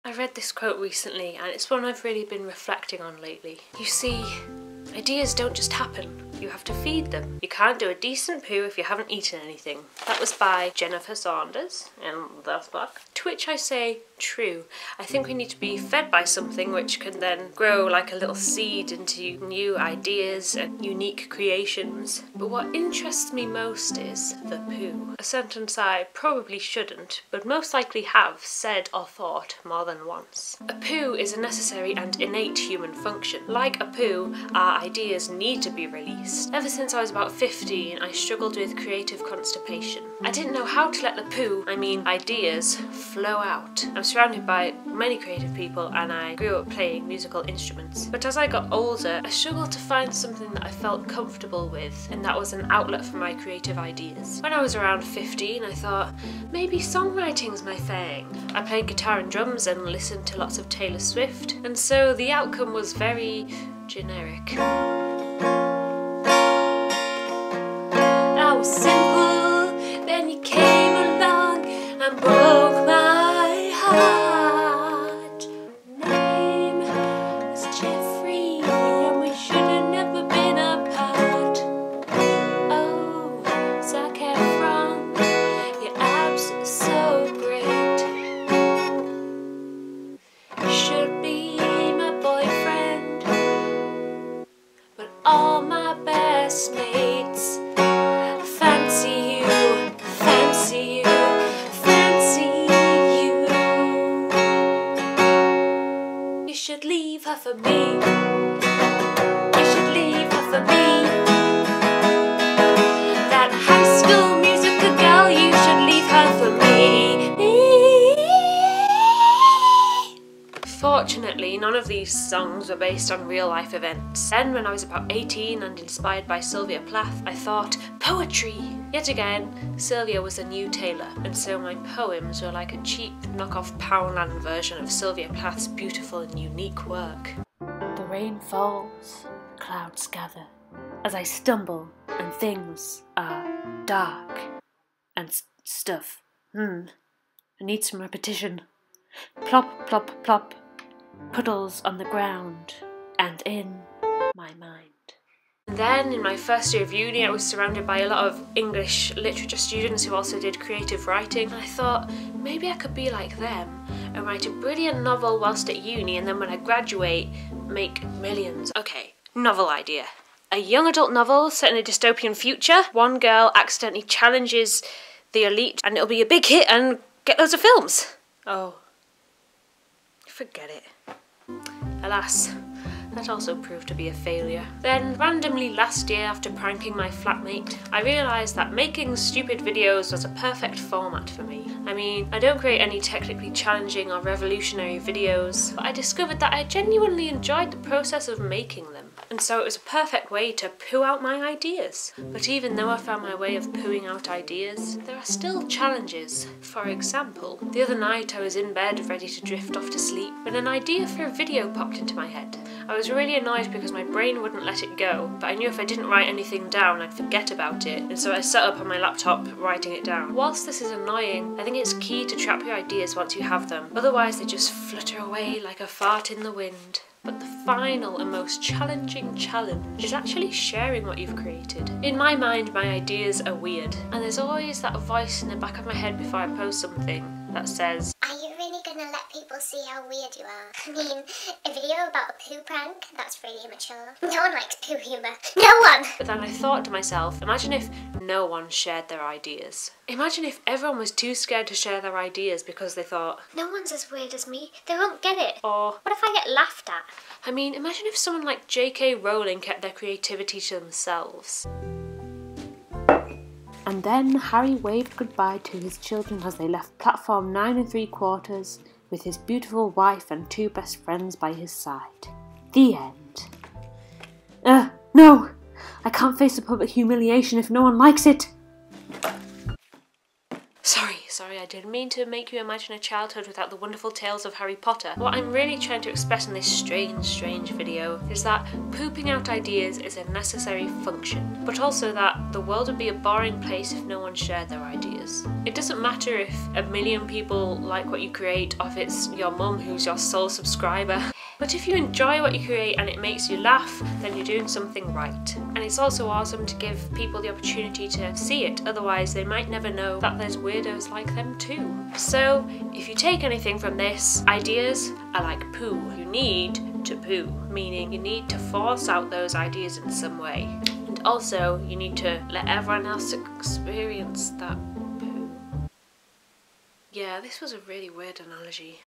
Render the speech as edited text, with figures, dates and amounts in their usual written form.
I read this quote recently and it's one I've really been reflecting on lately. You see, ideas don't just happen. You have to feed them. You can't do a decent poo if you haven't eaten anything. That was by Jennifer Saunders in that book. To which I say, true. I think we need to be fed by something which can then grow like a little seed into new ideas and unique creations. But what interests me most is the poo. A sentence I probably shouldn't, but most likely have said or thought more than once. A poo is a necessary and innate human function. Like a poo, our ideas need to be released. Ever since I was about 15, I struggled with creative constipation. I didn't know how to let the poo, I mean ideas, flow out. I'm surrounded by many creative people and I grew up playing musical instruments. But as I got older, I struggled to find something that I felt comfortable with, and that was an outlet for my creative ideas. When I was around 15, I thought, maybe songwriting's my thing. I played guitar and drums and listened to lots of Taylor Swift, and so the outcome was very generic. I was simple, then you came along and broke my heart. Name was Jeffrey and we should have never been apart. Oh, Zac Efron, your abs are so great. You should be my boyfriend, but all my best mates fancy you, fancy you, fancy you. You should leave her for me. You should leave her for me. That High School Musical girl, you should leave her for me. Fortunately, none of these songs were based on real life events. Then, when I was about 18 and inspired by Sylvia Plath, I thought, poetry! Yet again, Sylvia was a new Taylor, and so my poems were like a cheap knockoff Poundland version of Sylvia Plath's beautiful and unique work. The rain falls, clouds gather, as I stumble and things are dark and stuff. I need some repetition. Plop, plop, plop. Puddles on the ground and in my mind. Then in my first year of uni I was surrounded by a lot of English literature students who also did creative writing, and I thought maybe I could be like them and write a brilliant novel whilst at uni, and then when I graduate make millions. Okay, novel idea. A young adult novel set in a dystopian future. One girl accidentally challenges the elite and it'll be a big hit and get loads of films. Oh. Forget it. Alas, that also proved to be a failure. Then, randomly last year, after pranking my flatmate, I realised that making stupid videos was a perfect format for me. I mean, I don't create any technically challenging or revolutionary videos, but I discovered that I genuinely enjoyed the process of making them. And so it was a perfect way to poo out my ideas. But even though I found my way of pooing out ideas, there are still challenges. For example, the other night I was in bed ready to drift off to sleep when an idea for a video popped into my head. I was really annoyed because my brain wouldn't let it go, but I knew if I didn't write anything down I'd forget about it, and so I sat up on my laptop writing it down. Whilst this is annoying, I think it's key to trap your ideas once you have them, otherwise they just flutter away like a fart in the wind. But the final and most challenging challenge is actually sharing what you've created. In my mind, my ideas are weird, and there's always that voice in the back of my head before I post something that says, are you really gonna let people see how weird you are? I mean, a video about a poo prank? That's really immature. No one likes poo humour. No one! But then I thought to myself, imagine if no one shared their ideas. Imagine if everyone was too scared to share their ideas because they thought, no one's as weird as me, they won't get it. Or, what if I get laughed at? I mean, imagine if someone like J.K. Rowling kept their creativity to themselves. And then Harry waved goodbye to his children as they left platform 9 3/4 with his beautiful wife and 2 best friends by his side. The end. No! I can't face the public humiliation if no one likes it! Sorry, sorry, I didn't mean to make you imagine a childhood without the wonderful tales of Harry Potter. What I'm really trying to express in this strange video is that pooping out ideas is a necessary function, but also that the world would be a boring place if no one shared their ideas. It doesn't matter if a million people like what you create, or if it's your mum who's your sole subscriber. But if you enjoy what you create and it makes you laugh, then you're doing something right. And it's also awesome to give people the opportunity to see it, otherwise they might never know that there's weirdos like them too. So, if you take anything from this, ideas are like poo. You need to poo, meaning you need to force out those ideas in some way. And also, you need to let everyone else experience that poo. Yeah, this was a really weird analogy.